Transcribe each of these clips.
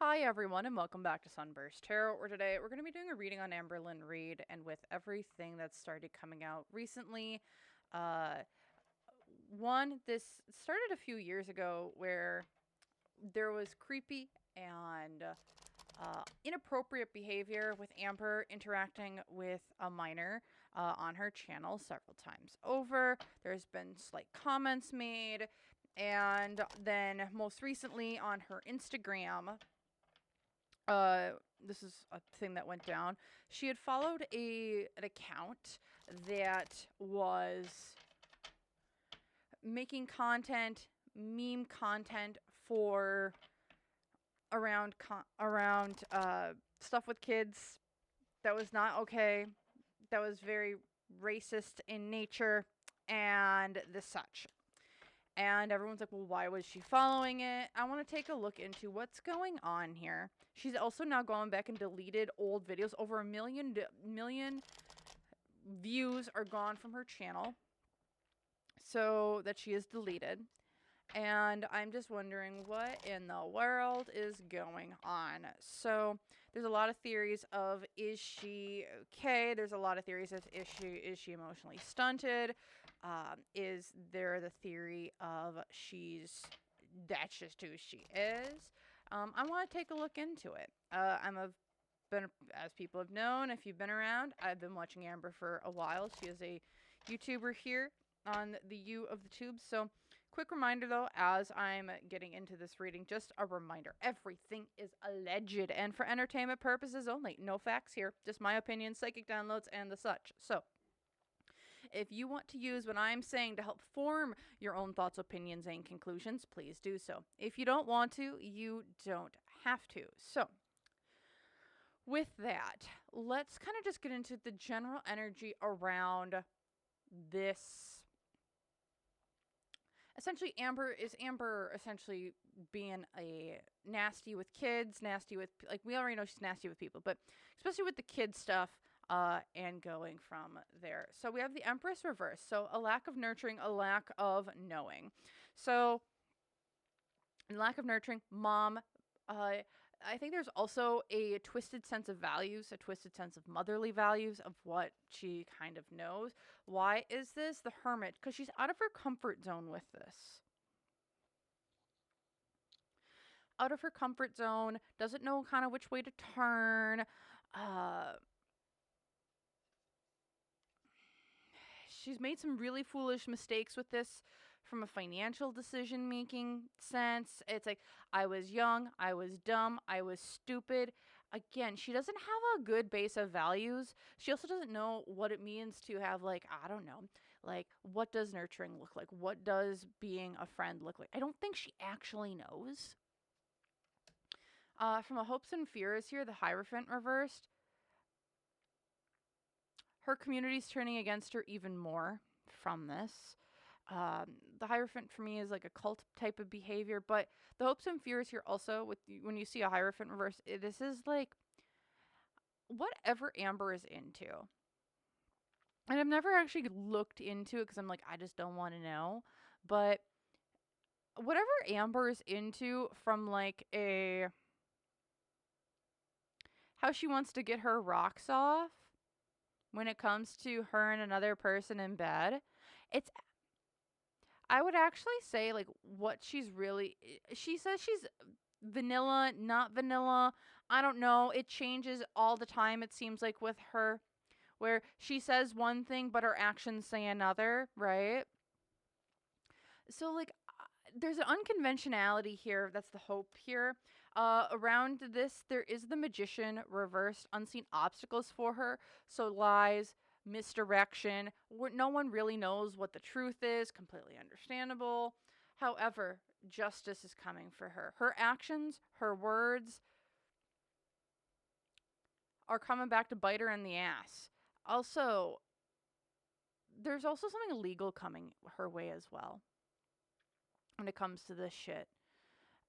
Hi everyone and welcome back to SunBurst Tarot, where today we're going to be doing a reading on Amberlynn Reid, and with everything that's started coming out recently, this started a few years ago where there was creepy and inappropriate behavior with Amber interacting with a minor on her channel several times over. There's been slight comments made, and then most recently on her Instagram, this is a thing that went down. She had followed an account that was making content, meme content for around stuff with kids that was not okay, that was very racist in nature, and the such. And everyone's like, well, why was she following it? I want to take a look into what's going on here. She's also now gone back and deleted old videos. Over a million views are gone from her channel, so that she has deleted. And I'm just wondering what in the world is going on. So there's a lot of theories of, is she okay? There's a lot of theories of, is she emotionally stunted? Is there the theory of that's just who she is? I want to take a look into it. As people have known, if you've been around, I've been watching Amber for a while. She is a YouTuber here on the U of the tubes. So quick reminder though, as I'm getting into this reading, just a reminder, everything is alleged and for entertainment purposes only. No facts here, just my opinion, psychic downloads, and the such. So if you want to use what I'm saying to help form your own thoughts, opinions, and conclusions, please do so. If you don't want to, you don't have to. So with that, let's kind of just get into the general energy around this. Essentially, Amber essentially being a nasty with kids, nasty with, like, we already know she's nasty with people, but especially with the kid stuff, and going from there. So we have the Empress reverse. So a lack of nurturing, a lack of knowing. So lack of nurturing, mom, I think there's also a twisted sense of values, a twisted sense of motherly values of what she kind of knows. Why is this? The Hermit, because she's out of her comfort zone with this. Out of her comfort zone, doesn't know kind of which way to turn. She's made some really foolish mistakes with this from a financial decision making sense. It's like, I was young, I was dumb, I was stupid. Again, she doesn't have a good base of values. She also doesn't know what it means to have, like, I don't know, like, what does nurturing look like? What does being a friend look like? I don't think she actually knows. From a hopes and fears here, the Hierophant reversed. Her community's turning against her even more from this. The Hierophant for me is like a cult type of behavior, but the hopes and fears here also, with when you see a Hierophant reverse, this is like whatever Amber is into. And I've never actually looked into it because I'm like, I just don't want to know. But whatever Amber is into, from like how she wants to get her rocks off when it comes to her and another person in bed, I would actually say, like, what she's really, she says she's vanilla, not vanilla. I don't know. It changes all the time, it seems like, with her, where she says one thing, but her actions say another, right? So, like, there's an unconventionality here. That's the hope here. Around this, there is the Magician reversed, unseen obstacles for her. So lies, misdirection, where no one really knows what the truth is. Completely understandable. However, justice is coming for her. Her actions, her words are coming back to bite her in the ass. Also, there's also something legal coming her way as well when it comes to this shit.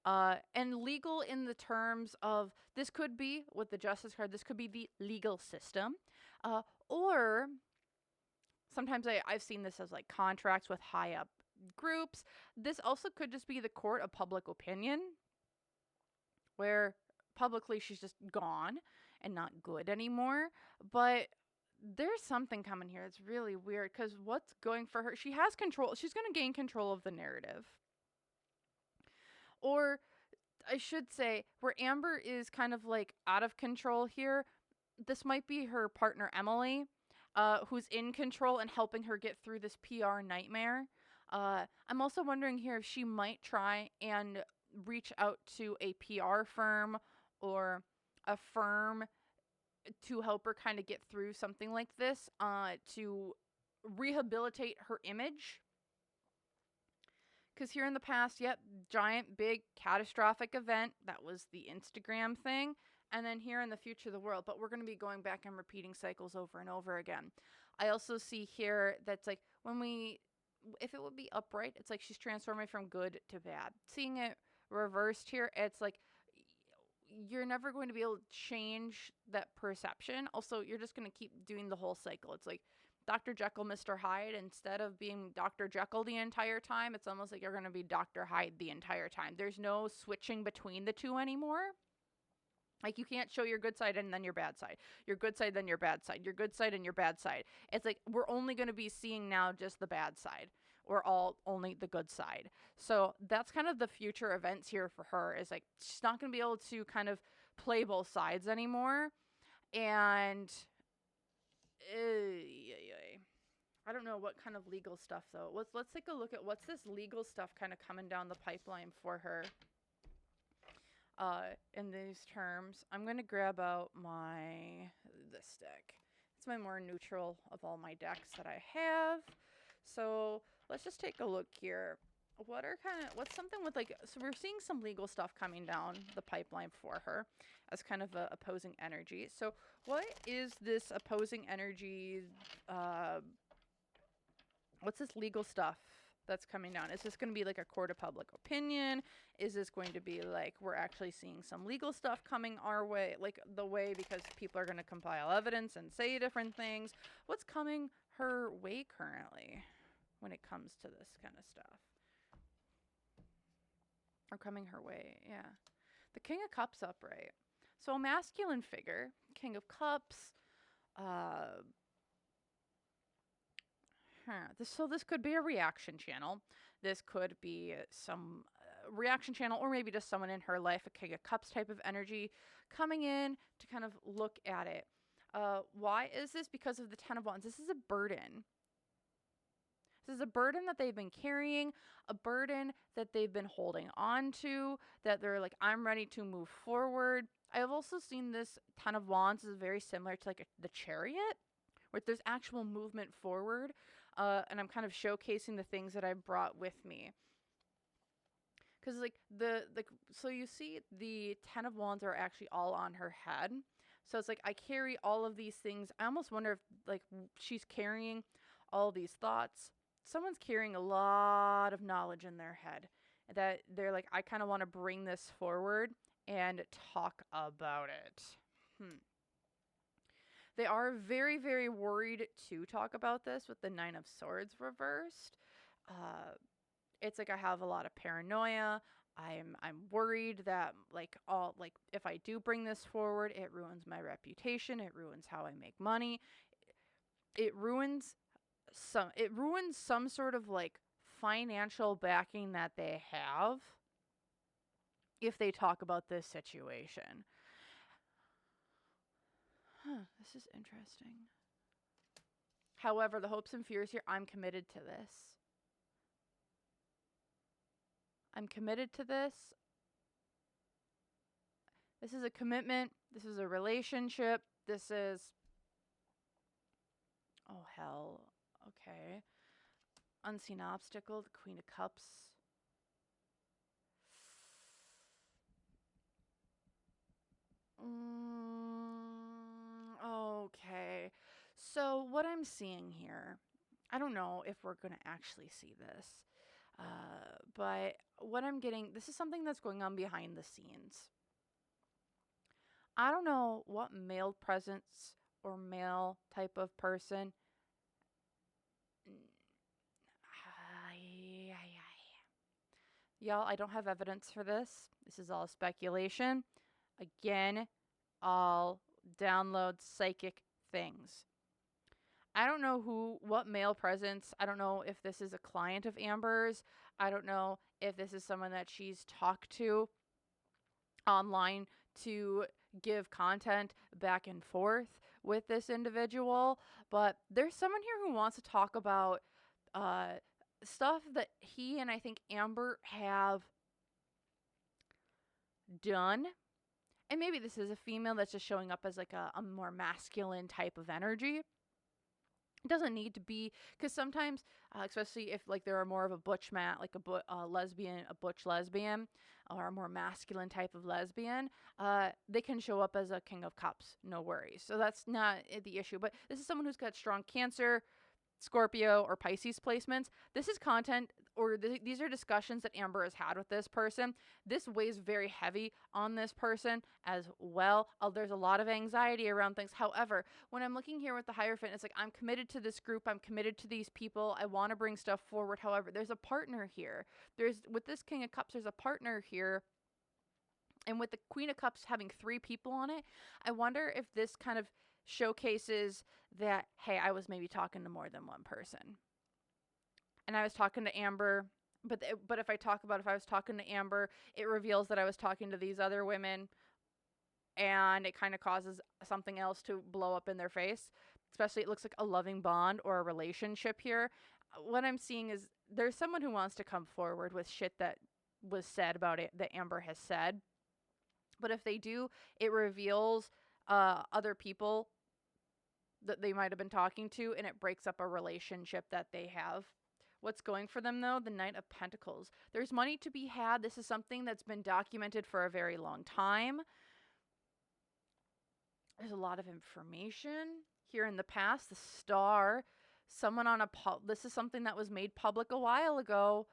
And legal in the terms of, this could be, with the Justice card, this could be the legal system. Or sometimes I've seen this as like contracts with high up groups. This also could just be the court of public opinion, where publicly she's just gone and not good anymore. But there's something coming here. It's really weird because what's going for her? She has control. She's going to gain control of the narrative. Or I should say, where Amber is kind of like out of control here, this might be her partner Emily, who's in control and helping her get through this PR nightmare. I'm also wondering here if she might try and reach out to a PR firm or a firm to help her kind of get through something like this, to rehabilitate her image. Because here in the past, yep, giant, big, catastrophic event. That was the Instagram thing. And then here in the future, the world. But we're going to be going back and repeating cycles over and over again. I also see here that's like if it would be upright, it's like she's transforming from good to bad. Seeing it reversed here, it's like you're never going to be able to change that perception. Also, you're just going to keep doing the whole cycle. It's like Dr. Jekyll, Mr. Hyde. Instead of being Dr. Jekyll the entire time, it's almost like you're going to be Dr. Hyde the entire time. There's no switching between the two anymore. Like, you can't show your good side and then your bad side. Your good side, then your bad side. Your good side and your bad side. It's like we're only going to be seeing now just the bad side. Or only the good side. So that's kind of the future events here for her. Is like she's not going to be able to kind of play both sides anymore. And I don't know what kind of legal stuff though. Let's take a look at what's this legal stuff kind of coming down the pipeline for her. In these terms, I'm going to grab out this deck. It's my more neutral of all my decks that I have. So let's just take a look here. What's something with so we're seeing some legal stuff coming down the pipeline for her as kind of a opposing energy. So what is this opposing energy? What's this legal stuff that's coming down? Is this going to be like a court of public opinion? Is this going to be like we're actually seeing some legal stuff coming our way, like the way because people are going to compile evidence and say different things? What's coming her way currently when it comes to this kind of stuff? Or coming her way, yeah. The King of Cups upright. So a masculine figure, King of Cups. So this could be a reaction channel. This could be some reaction channel, or maybe just someone in her life, a King of Cups type of energy, coming in to kind of look at it. Why is this? Because of the Ten of Wands. This is a burden. This is a burden that they've been carrying, a burden that they've been holding on to, that they're like, I'm ready to move forward. I have also seen this Ten of Wands is very similar to the Chariot, where there's actual movement forward. And I'm kind of showcasing the things that I brought with me. Because so you see the Ten of Wands are actually all on her head. So it's like I carry all of these things. I almost wonder if she's carrying all these thoughts. Someone's carrying a lot of knowledge in their head that they're like, I kind of want to bring this forward and talk about it. They are very, very worried to talk about this with the Nine of Swords reversed. It's like I have a lot of paranoia. I'm worried that if I do bring this forward, it ruins my reputation. It ruins how I make money. It ruins some sort of financial backing that they have if they talk about this situation. This is interesting. However, the hopes and fears here, I'm committed to this. I'm committed to this. This is a commitment. This is a relationship. This is... Oh, hell. Okay. Unseen obstacle, the Queen of Cups. Okay. So what I'm seeing here, I don't know if we're going to actually see this. But what I'm getting, this is something that's going on behind the scenes. I don't know what male presence or male type of person. Y'all, I don't have evidence for this. This is all speculation. Again, all download psychic things. I don't know what male presence. I don't know if this is a client of Amber's. I don't know if this is someone that she's talked to online to give content back and forth with this individual. But there's someone here who wants to talk about uh, stuff that he and I think Amber have done. And maybe this is a female that's just showing up as like a more masculine type of energy. It doesn't need to be, because sometimes, especially if like there are more of a butch like a lesbian, a butch lesbian, or a more masculine type of lesbian, they can show up as a king of cups, no worries. So that's not the issue. But this is someone who's got strong Cancer, Scorpio, or Pisces placements. This is content, or these are discussions that Amber has had with this person. This weighs very heavy on this person as well. There's a lot of anxiety around things. However, when I'm looking here with the Hierophant, it's like I'm committed to this group. I'm committed to these people. I want to bring stuff forward. However, there's a partner here. With this King of Cups, there's a partner here. And with the Queen of Cups having 3 people on it, I wonder if this kind of showcases that, hey, I was maybe talking to more than one person. And I was talking to Amber, but if I was talking to Amber, it reveals that I was talking to these other women, and it kind of causes something else to blow up in their face. Especially, it looks like a loving bond or a relationship here. What I'm seeing is there's someone who wants to come forward with shit that was said about it, that Amber has said. But if they do, it reveals other people that they might have been talking to, and it breaks up a relationship that they have. What's going for them, though? The Knight of Pentacles. There's money to be had. This is something that's been documented for a very long time. There's a lot of information here in the past. The Star. Someone on this is something that was made public a while ago.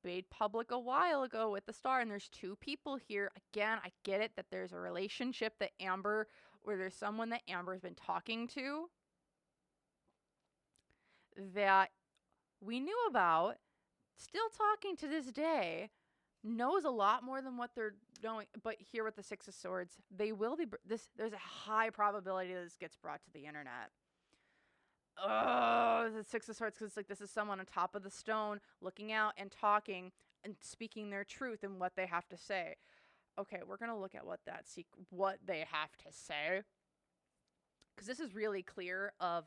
With the Star, and there's 2 people here. Again, I get it that there's a relationship that Amber, or there's someone that Amber's been talking to that we knew about, still talking to this day, knows a lot more than what they're knowing. But here with the 6 of Swords, they will be there's a high probability that this gets brought to the internet. Oh, the 6 of Swords, because it's like this is someone on top of the stone looking out and talking and speaking their truth and what they have to say. Okay, we're going to look at what they have to say, because this is really clear of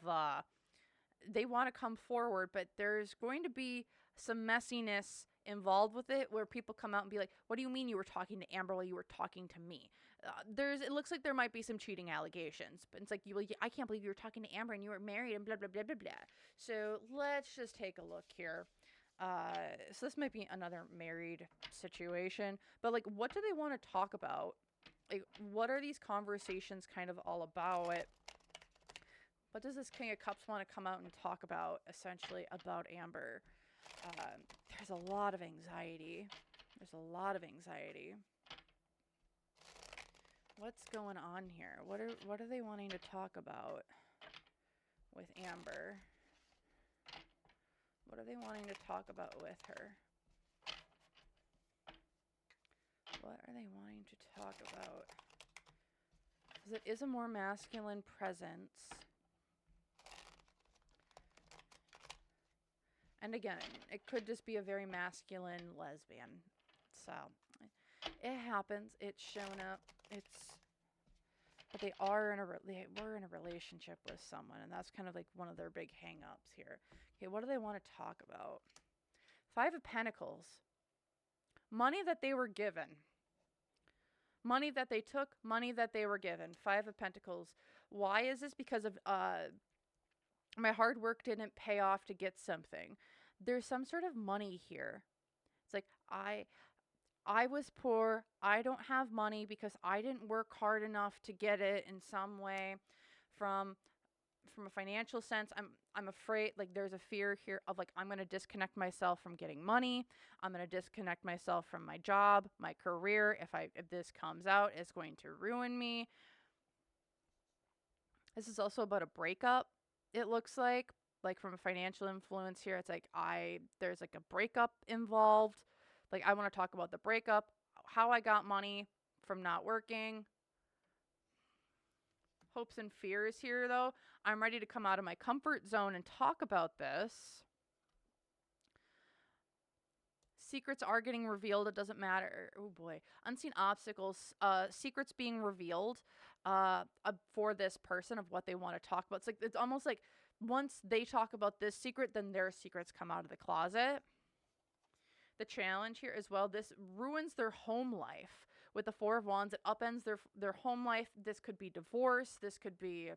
they want to come forward, but there's going to be some messiness involved with it, where people come out and be like, what do you mean you were talking to Amber while you were talking to me? It looks like there might be some cheating allegations, but it's like, I can't believe you were talking to Amber and you were married and blah, blah, blah, blah, blah. So let's just take a look here. So this might be another married situation, but like, what do they want to talk about? Like, what are these conversations kind of all about? What does this King of Cups want to come out and talk about, essentially, about Amber? There's a lot of anxiety. What's going on here? What are they wanting to talk about with Amber? What are they wanting to talk about with her? What are they wanting to talk about? Because it is a more masculine presence. And again, it could just be a very masculine lesbian. So, it happens. It's shown up. But they were in a relationship with someone, and that's kind of like one of their big hang-ups here. Okay, what do they want to talk about? 5 of Pentacles. Money that they were given. Money that they took, money that they were given. 5 of Pentacles. Why is this? Because of my hard work didn't pay off to get something. There's some sort of money here. It's like, I was poor. I don't have money because I didn't work hard enough to get it in some way. From a financial sense, I'm afraid, like, there's a fear here of like, I'm going to disconnect myself from getting money. I'm going to disconnect myself from my job, my career. If this comes out, it's going to ruin me. This is also about a breakup. It looks like from a financial influence here, it's like there's like a breakup involved. Like, I want to talk about the breakup. how I got money from not working. Hopes and fears here, though. I'm ready to come out of my comfort zone and talk about this. Secrets are getting revealed. It doesn't matter. Oh boy. Unseen obstacles. Secrets being revealed for this person of what they want to talk about. It's almost like once they talk about this secret, then their secrets come out of the closet. The challenge here as well, this ruins their home life. With the Four of Wands, it upends their home life. This could be divorce. This could be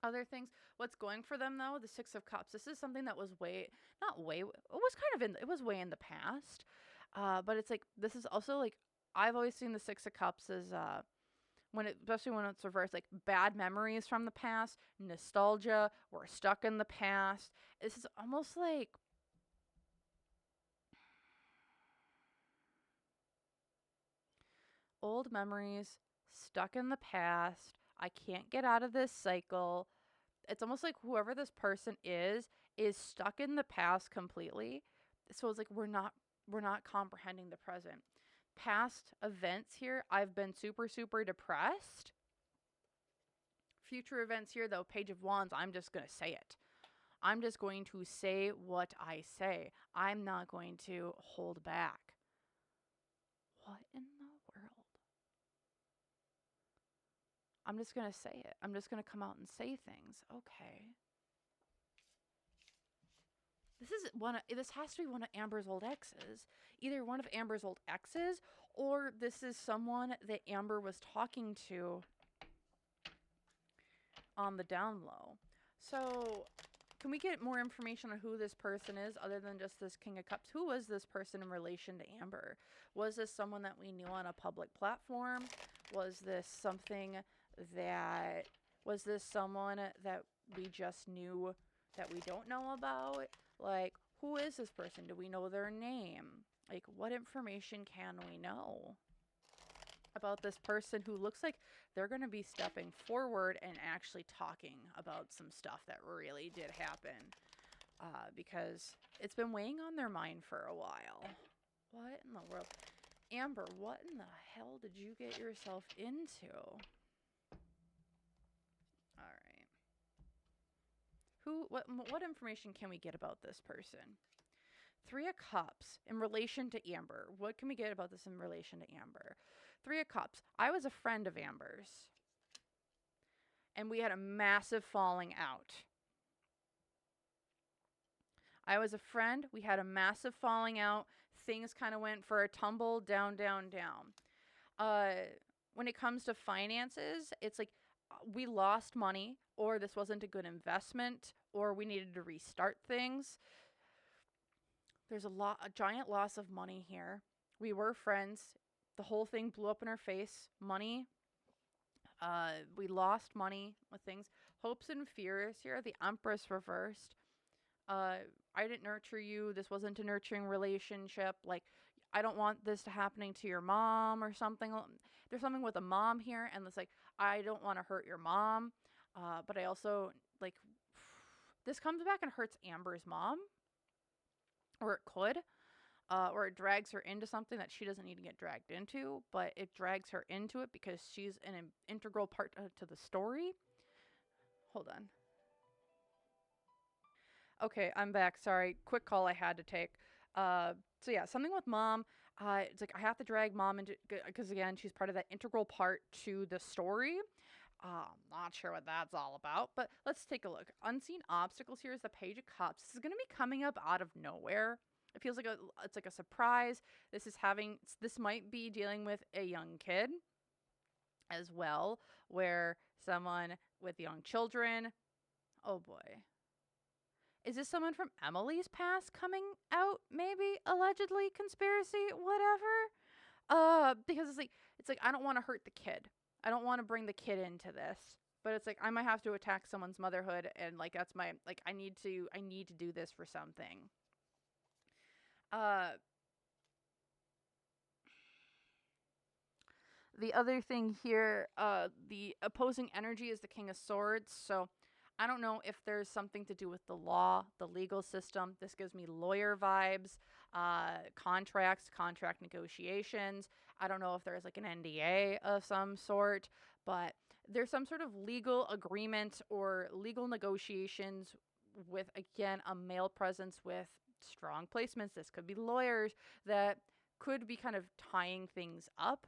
other things. What's going for them, though, the Six of Cups. This is something that was way in the past. But it's like, this is also like, I've always seen the Six of Cups as, especially when it's reversed, like bad memories from the past, nostalgia, we're stuck in the past. This is almost like, old memories, stuck in the past. I can't get out of this cycle. It's almost like whoever this person is stuck in the past completely. So it's like we're not comprehending the present. Past events here, I've been super, super depressed. Future events here, though, Page of Wands, I'm just going to say it. I'm just going to say what I say. I'm not going to hold back. What in the world? I'm just going to say it. I'm just going to come out and say things. Okay. This has to be one of Amber's old exes. Either one of Amber's old exes, or this is someone that Amber was talking to on the down low. So, can we get more information on who this person is other than just this King of Cups? Who was this person in relation to Amber? Was this someone that we knew on a public platform? Was this someone that we just knew that we don't know about? Like, who is this person? Do we know their name? Like, what information can we know about this person who looks like they're going to be stepping forward and actually talking about some stuff that really did happen? Because it's been weighing on their mind for a while. What in the world? Amber, what in the hell did you get yourself into? All right. What information can we get about this person? Three of Cups in relation to Amber. What can we get about this in relation to Amber? Three of Cups. I was a friend of Amber's. And we had a massive falling out. I was a friend. We had a massive falling out. Things kind of went for a tumble, down, down, down. When it comes to finances, it's like we lost money, or this wasn't a good investment, or we needed to restart things. There's a giant loss of money here. We were friends. The whole thing blew up in our face. Money. We lost money with things. Hopes and fears here. The Empress reversed. I didn't nurture you. This wasn't a nurturing relationship. Like, I don't want this to happening to your mom or something. There's something with a mom here, and it's like, I don't want to hurt your mom. But I also, like, this comes back and hurts Amber's mom. Or it could. Or it drags her into something that she doesn't need to get dragged into. But it drags her into it because she's an integral part to the story. Hold on. Okay, I'm back. Sorry. Quick call I had to take. So yeah, something with mom. It's like I have to drag mom into, because again, she's part of that integral part to the story. Not sure what that's all about, but let's take a look. Unseen obstacles here is the Page of Cups. This is going to be coming up out of nowhere. It feels like it's like a surprise. This might be dealing with a young kid as well, where someone with young children. Oh boy. Is this someone from Emily's past coming out? Maybe, allegedly, conspiracy, whatever. Because it's like I don't want to hurt the kid. I don't want to bring the kid into this. But it's like I might have to attack someone's motherhood, and like that's my I need to do this for something. The other thing here, the opposing energy is the King of Swords. So I don't know if there's something to do with the law, the legal system. This gives me lawyer vibes, contracts, contract negotiations. I don't know if there's like an NDA of some sort, but there's some sort of legal agreement or legal negotiations with, again, a male presence with strong placements. This could be lawyers that could be kind of tying things up.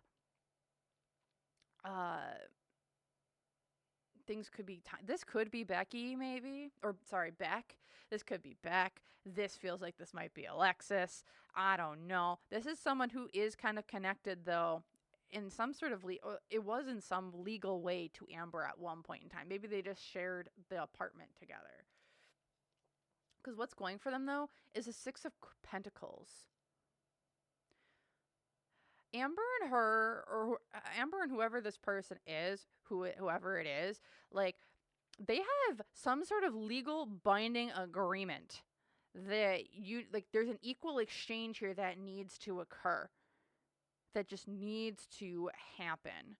Things could be this could be Becky, maybe, or sorry, Beck. This could be Beck. This feels like this might be Alexis. I don't know. This is someone who is kind of connected, though, in some sort of it was in some legal way to Amber at one point in time. Maybe they just shared the apartment together. Because what's going for them, though, is a Six of Pentacles. Amber and whoever this person is, whoever it is, like, they have some sort of legal binding agreement that there's an equal exchange here that needs to occur, that just needs to happen.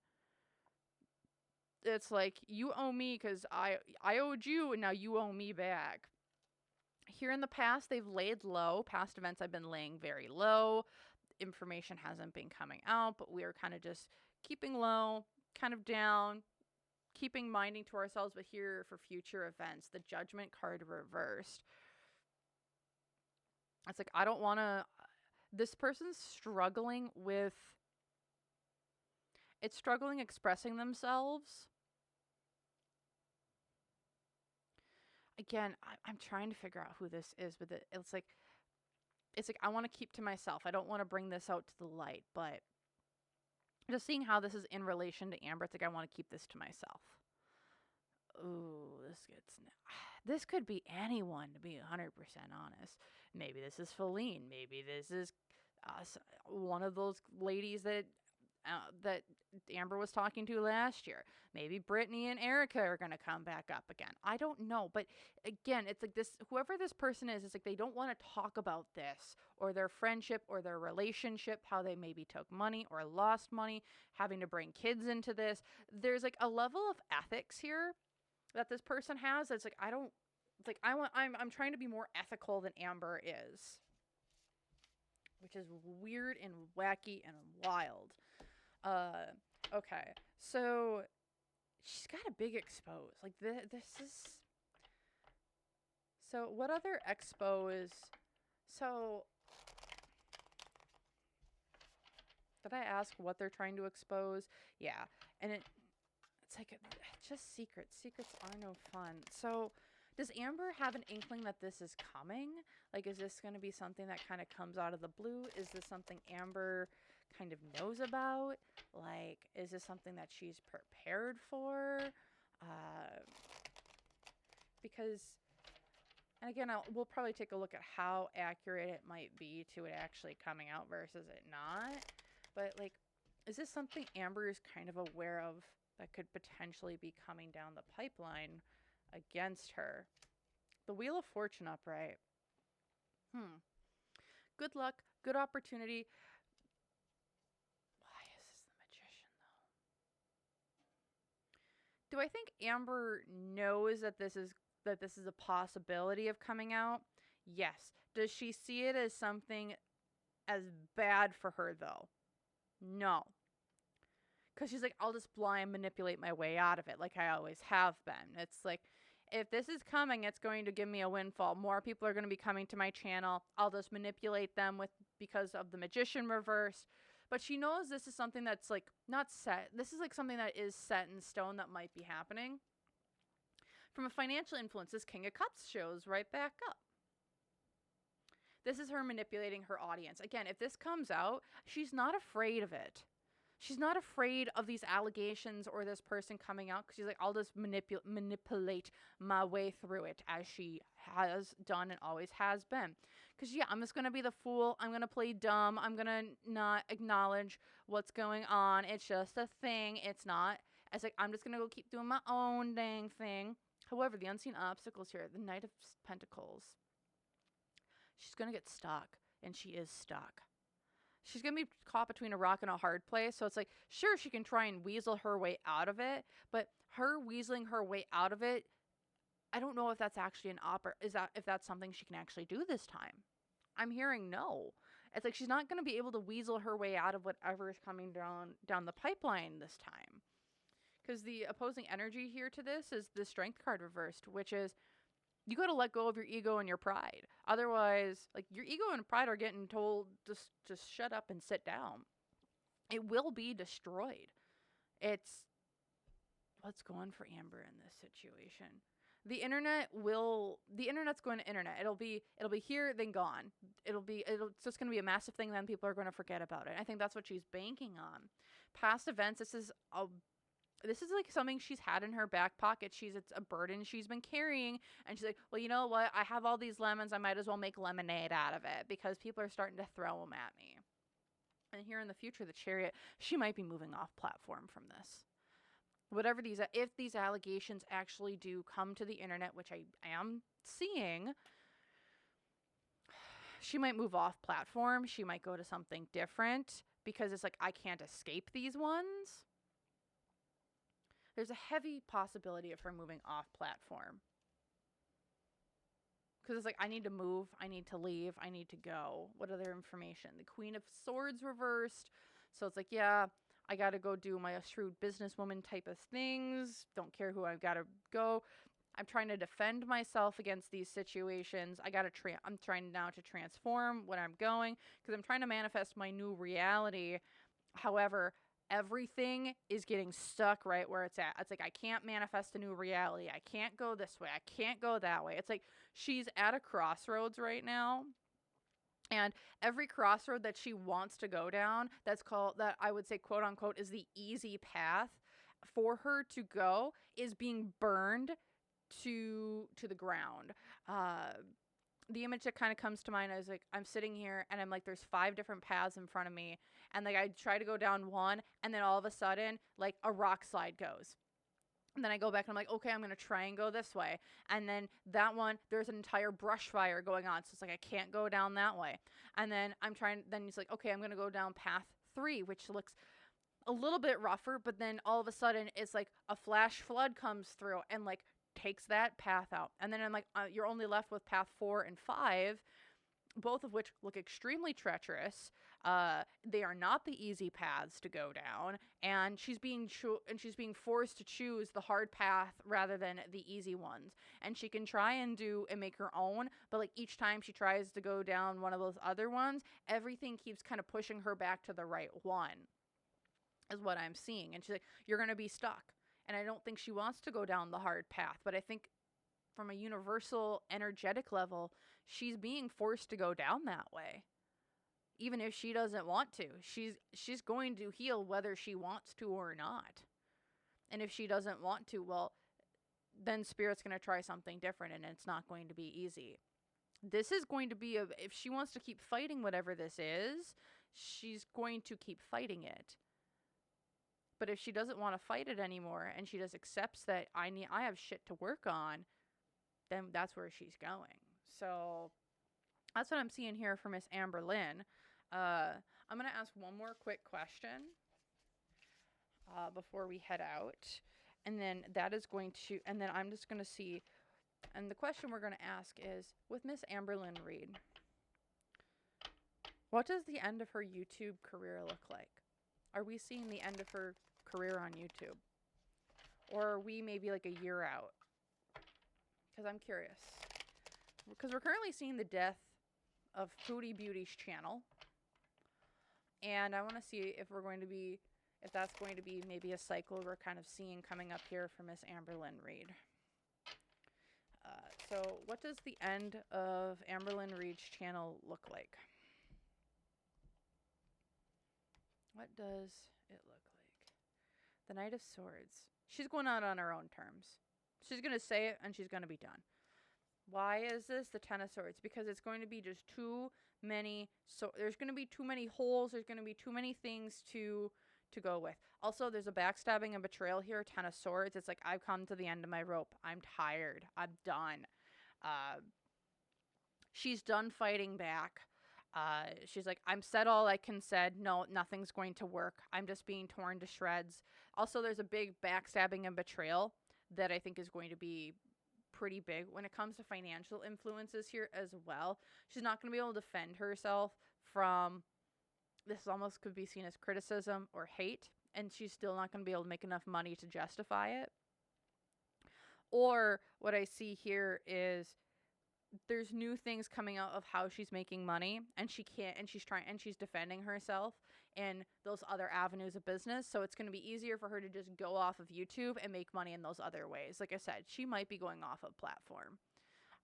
It's like, you owe me because I owed you, and now you owe me back. Here in the past, they've laid low. Past events, I've been laying very low. Information hasn't been coming out, but we are kind of just keeping low, kind of down, keeping minding to ourselves, but here for future events. The Judgment card reversed. It's like, I don't want to... This person's struggling expressing themselves. Again, I'm trying to figure out who this is, but it's like I want to keep to myself. I don't want to bring this out to the light, but just seeing how this is in relation to Amber, it's like I want to keep this to myself. Ooh, this could be anyone, to be 100% honest. Maybe this is Feline. Maybe this is one of those ladies that Amber was talking to last year. Maybe Brittany and Erica are going to come back up again. I don't know. But again, it's like this, whoever this person is, it's like they don't want to talk about this or their friendship or their relationship, how they maybe took money or lost money, having to bring kids into this. There's like a level of ethics here that this person has. It's like, I'm trying to be more ethical than Amber is, which is weird and wacky and wild. Okay, so she's got a big expose. Like, this is... So, what other expose... So, did I ask what they're trying to expose? Yeah, and it's like, just secrets. Secrets are no fun. So, does Amber have an inkling that this is coming? Like, is this going to be something that kind of comes out of the blue? Is this something Amber kind of knows about? Like, is this something that she's prepared for? Because, and again, we'll probably take a look at how accurate it might be to it actually coming out versus it not. But, like, is this something Amber is kind of aware of that could potentially be coming down the pipeline against her? The Wheel of Fortune upright. Good luck, good opportunity. Why is this the Magician, though? Do I think Amber knows that this is a possibility of coming out? Yes. Does she see it as something as bad for her, though? No. Because she's like, I'll just blind manipulate my way out of it like I always have been. It's like, if this is coming, it's going to give me a windfall. More people are going to be coming to my channel. I'll just manipulate them because of the Magician reverse. But she knows this is something that's like not set. This is like something that is set in stone that might be happening. From a financial influence, this King of Cups shows right back up. This is her manipulating her audience. Again, if this comes out, she's not afraid of it. She's not afraid of these allegations or this person coming out because she's like, I'll just manipulate my way through it as she has done and always has been. Because, yeah, I'm just going to be the fool. I'm going to play dumb. I'm going to not acknowledge what's going on. It's just a thing. It's not. It's like, I'm just going to go keep doing my own dang thing. However, the unseen obstacles here, the Knight of Pentacles. She's going to get stuck, and she is stuck. She's going to be caught between a rock and a hard place. So it's like, sure, she can try and weasel her way out of it, but her weaseling her way out of it I don't know if that's actually if that's something she can actually do this time. I'm hearing no. It's like she's not going to be able to weasel her way out of whatever is coming down the pipeline this time. Because the opposing energy here to this is the Strength card reversed, which is you got to let go of your ego and your pride. Otherwise, like, your ego and pride are getting told just shut up and sit down. It will be destroyed. It's what's going for Amber in this situation. The internet's going to internet. It'll be here, then gone. It's just going to be a massive thing, then people are going to forget about it. I think that's what she's banking on. Past events, this is like something she's had in her back pocket. It's a burden she's been carrying, and she's like, well, you know what? I have all these lemons. I might as well make lemonade out of it because people are starting to throw them at me. And here in the future, the Chariot, she might be moving off platform from this. If these allegations actually do come to the internet, which I am seeing, she might move off platform. She might go to something different because it's like, I can't escape these ones. There's a heavy possibility of her moving off platform. Because it's like, I need to move, I need to leave, I need to go. What other information? The Queen of Swords reversed. So it's like, yeah, I got to go do my shrewd businesswoman type of things. Don't care who I've got to go. I'm trying to defend myself against these situations. I'm trying now to transform when I'm going because I'm trying to manifest my new reality. However, everything is getting stuck right where it's at. It's like, I can't manifest a new reality. I can't go this way. I can't go that way. It's like she's at a crossroads right now. And every crossroad that she wants to go down, that I would say, quote unquote, is the easy path for her to go, is being burned to the ground. The image that kind of comes to mind is like, I'm sitting here and I'm like, there's 5 different paths in front of me. And like, I try to go down one, and then all of a sudden, like, a rock slide goes. And then I go back and I'm like, okay, I'm going to try and go this way. And then that one, there's an entire brush fire going on. So it's like, I can't go down that way. And then then it's like, okay, I'm going to go down path 3, which looks a little bit rougher. But then all of a sudden, it's like a flash flood comes through and like takes that path out. And then I'm like, you're only left with path 4 and 5, both of which look extremely treacherous. They are not the easy paths to go down, and she's being forced to choose the hard path rather than the easy ones. And she can try and make her own, but like each time she tries to go down one of those other ones, everything keeps kind of pushing her back to the right one, is what I'm seeing. And she's like, you're going to be stuck. And I don't think she wants to go down the hard path, but I think from a universal energetic level, she's being forced to go down that way. Even if she doesn't want to, she's going to heal whether she wants to or not. And if she doesn't want to, well, then Spirit's going to try something different, and it's not going to be easy. This is going to be if she wants to keep fighting whatever this is, she's going to keep fighting it. But if she doesn't want to fight it anymore, and she just accepts that I have shit to work on, then that's where she's going. So that's what I'm seeing here for Miss Amberlynn. I'm going to ask one more quick question before we head out. And then I'm just going to see. And the question we're going to ask is, with Miss Amberlynn Reid, what does the end of her YouTube career look like? Are we seeing the end of her career on YouTube? Or are we maybe like a year out? Because I'm curious. Because we're currently seeing the death of Foodie Beauty's channel. And I want to see if that's going to be maybe a cycle we're kind of seeing coming up here for Miss Amberlynn Reid. So what does the end of Amberlynn Reid's channel look like? What does it look like? The Knight of Swords. She's going out on her own terms. She's going to say it, and she's going to be done. Why is this the Ten of Swords? Because it's going to be just too many. So there's going to be too many holes. There's going to be too many things to go with. Also, there's a backstabbing and betrayal here. Ten of Swords. It's like, I've come to the end of my rope. I'm tired. I'm done. She's done fighting back. She's like, I'm said all I can said. No, nothing's going to work. I'm just being torn to shreds. Also, there's a big backstabbing and betrayal that I think is going to be pretty big when it comes to financial influences here as well. She's not going to be able to defend herself from this. Almost could be seen as criticism or hate, and she's still not going to be able to make enough money to justify it. Or what I see here is there's new things coming out of how she's making money, and she's defending herself in those other avenues of business. So it's going to be easier for her to just go off of YouTube and make money in those other ways. Like I said, she might be going off of platform.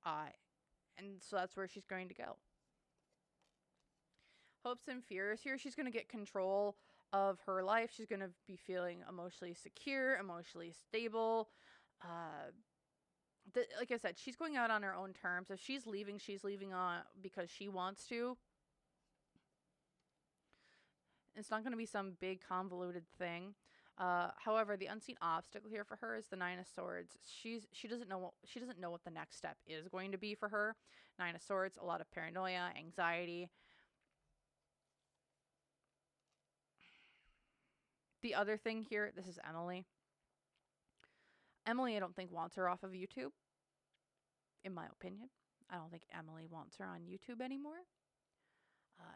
And so that's where she's going to go. Hopes and fears here. She's going to get control of her life. She's going to be feeling emotionally secure, emotionally stable. Like I said, she's going out on her own terms. If she's leaving on because she wants to. It's not going to be some big convoluted thing. However, the unseen obstacle here for her is the Nine of Swords. She doesn't know what the next step is going to be for her. Nine of Swords, a lot of paranoia, anxiety. The other thing here, this is Emily. Emily, I don't think, wants her off of YouTube. In my opinion, I don't think Emily wants her on YouTube anymore.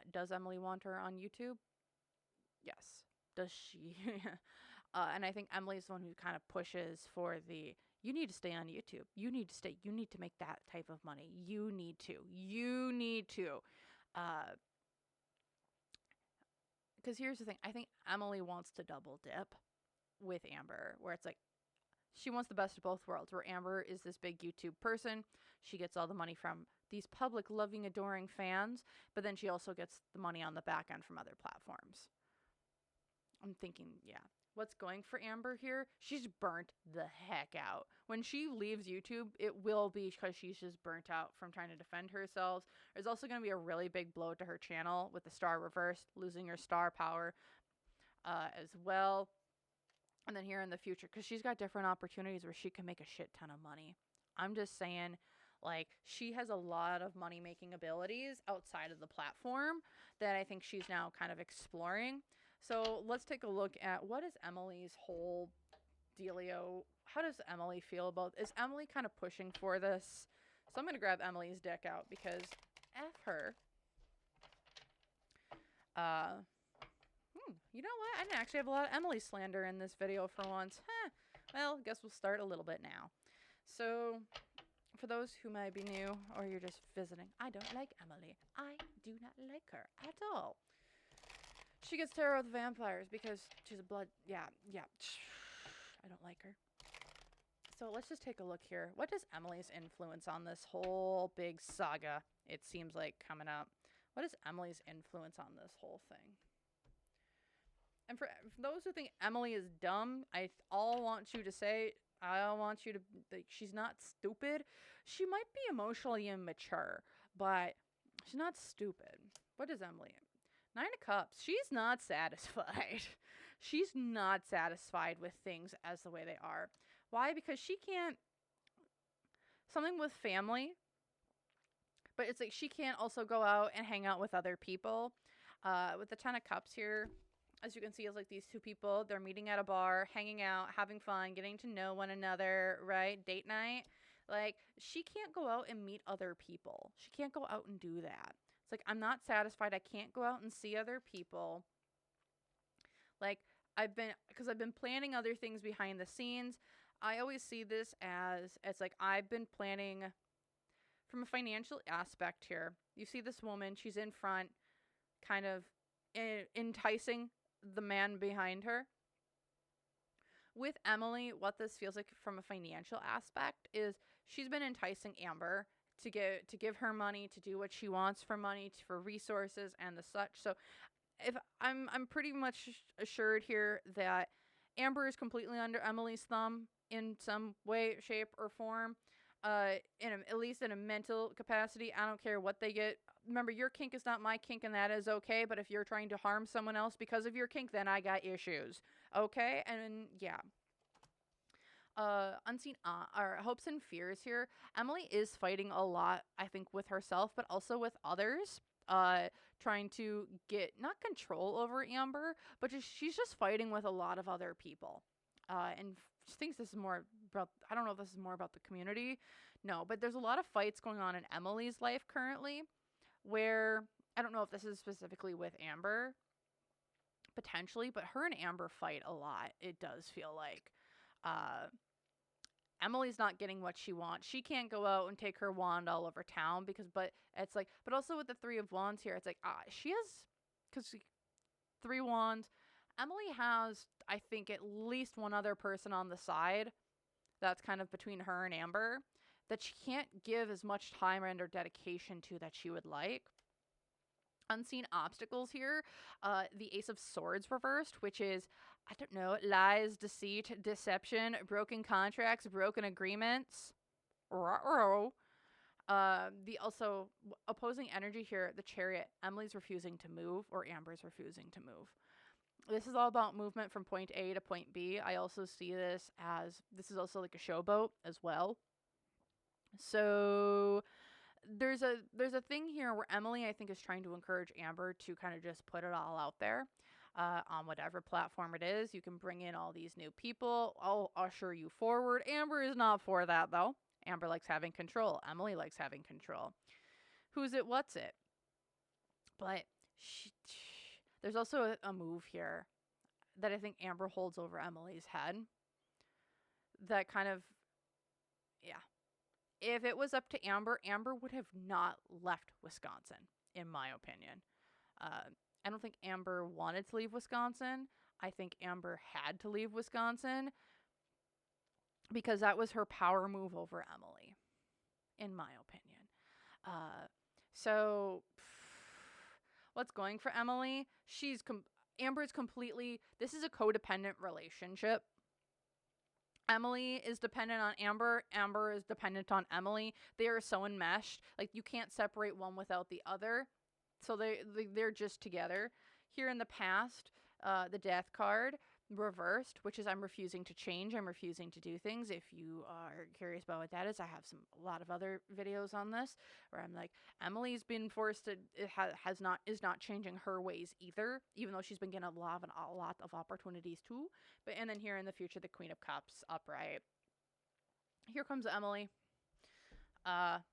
Does Emily want her on YouTube? Yes. Does she? And I think Emily's the one who kind of pushes for you need to stay on YouTube. You need to make that type of money. You need to. Because here's the thing. I think Emily wants to double dip with Amber, where it's like, she wants the best of both worlds, where Amber is this big YouTube person. She gets all the money from these public, loving, adoring fans, but then she also gets the money on the back end from other platforms. I'm thinking, yeah. What's going for Amber here? She's burnt the heck out. When she leaves YouTube, it will be because she's just burnt out from trying to defend herself. There's also going to be a really big blow to her channel with the star reversed, losing her star power as well. And then here in the future, because she's got different opportunities where she can make a shit ton of money. I'm just saying, like, she has a lot of money-making abilities outside of the platform that I think she's now kind of exploring. So let's take a look at what is Emily's whole dealio. How does Emily feel about, is Emily kind of pushing for this? So I'm going to grab Emily's deck out because F her. You know what? I didn't actually have a lot of Emily slander in this video for once. Well, I guess we'll start a little bit now. So, for those who might be new or you're just visiting, I don't like Emily. I do not like her at all. She gets tarot with vampires because she's a blood... Yeah. I don't like her. So, let's just take a look here. What is Emily's influence on this whole big saga, it seems like, coming up? What is Emily's influence on this whole thing? And for those who think Emily is dumb, I want you to say, I want you to, like, she's not stupid. She might be emotionally immature, but she's not stupid. What is Emily? Nine of Cups. She's not satisfied. She's not satisfied with things as the way they are. Why? Because she can't, something with family, but it's like she can't also go out and hang out with other people. With the Ten of Cups here, as you can see, it's like these two people, they're meeting at a bar, hanging out, having fun, getting to know one another, right? Date night. Like, she can't go out and meet other people. She can't go out and do that. It's like, I'm not satisfied. I can't go out and see other people. Like, I've been planning other things behind the scenes. I always see this as, it's like, I've been planning from a financial aspect here. You see this woman, she's in front, kind of enticing the man behind her. With Emily, what this feels like from a financial aspect is she's been enticing Amber to give her money, to do what she wants for money, for resources and the such. So if I'm pretty much assured here that Amber is completely under Emily's thumb in some way, shape, or form. At least in a mental capacity. I don't care what they get. Remember, your kink is not my kink, and that is okay. But if you're trying to harm someone else because of your kink, then I got issues. Okay? And yeah. Unseen or hopes and fears here. Emily is fighting a lot, I think, with herself, but also with others. Trying to get not control over Amber, but she's just fighting with a lot of other people. and she thinks this is more about, I don't know if this is more about the community. No, but there's a lot of fights going on in Emily's life currently where I don't know if this is specifically with Amber, potentially, but her and Amber fight a lot. It does feel like uh, Emily's not getting what she wants. She can't go out and take her wand all over town because, but it's like, but also with the Three of Wands here, it's like, she has, because 3 wands. Emily has, I think, at least one other person on the side that's kind of between her and Amber that she can't give as much time and or dedication to that she would like. Unseen obstacles here. The Ace of Swords reversed, which is, I don't know, lies, deceit, deception, broken contracts, broken agreements. The also opposing energy here, the Chariot. Emily's refusing to move, or Amber's refusing to move. This is all about movement from point A to point B. I also see this as, this is also like a showboat as well. So there's a thing here where Emily, I think, is trying to encourage Amber to kind of just put it all out there on whatever platform it is. You can bring in all these new people. I'll usher you forward. Amber is not for that, though. Amber likes having control. Emily likes having control. Who's it? What's it? But there's also a move here that I think Amber holds over Emily's head. That kind of, yeah. If it was up to Amber, Amber would have not left Wisconsin, in my opinion. I don't think Amber wanted to leave Wisconsin. I think Amber had to leave Wisconsin because that was her power move over Emily, in my opinion. So what's going for Emily? Amber's completely, this is a codependent relationship. Emily is dependent on Amber. Amber is dependent on Emily. They are so enmeshed. Like, you can't separate one without the other. So they're just together. Here in the past, the Death card reversed, which is I'm refusing to change. I'm refusing to do things. If you are curious about what that is, I have a lot of other videos on this where I'm like, Emily's been forced to, is not changing her ways either, even though she's been getting a lot of opportunities too. But, and then here in the future, the Queen of Cups upright. Here comes Emily. Well,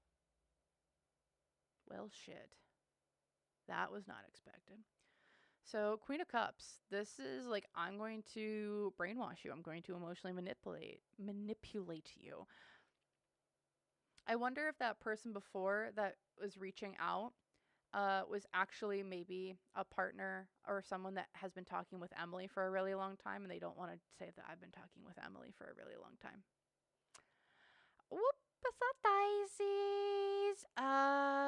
shit. That was not expected. So, Queen of Cups, this is like, I'm going to brainwash you. I'm going to emotionally manipulate you. I wonder if that person before that was reaching out was actually maybe a partner or someone that has been talking with Emily for a really long time, and they don't want to say that I've been talking with Emily for a really long time. Whoop-a-daisies.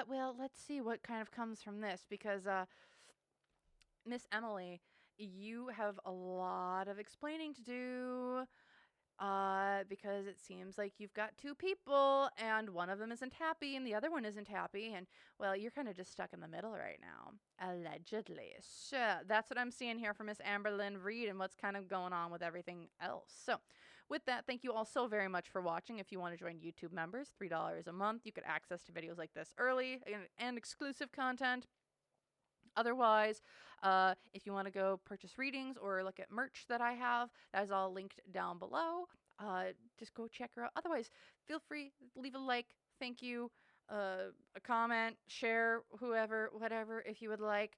Well, let's see what kind of comes from this, because Miss Emily, you have a lot of explaining to do, because it seems like you've got two people and one of them isn't happy and the other one isn't happy, and, well, you're kind of just stuck in the middle right now, allegedly. So that's what I'm seeing here from Miss Amberlynn Reid and what's kind of going on with everything else. So with that, thank you all so very much for watching. If you want to join YouTube members, $3 a month, you get access to videos like this early and exclusive content. Otherwise, if you want to go purchase readings or look at merch that I have, that is all linked down below. Just go check her out. Otherwise, feel free, leave a like, thank you, a comment, share, whoever, whatever, if you would like.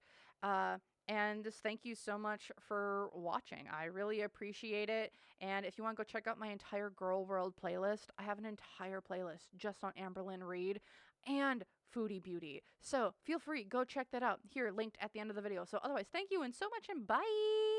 And just thank you so much for watching. I really appreciate it. And if you want to go check out my entire Girl World playlist, I have an entire playlist just on Amberlynn Reid and Foodie Beauty. So feel free, go check that out. Here, linked at the end of the video. So otherwise, thank you and so much, and bye!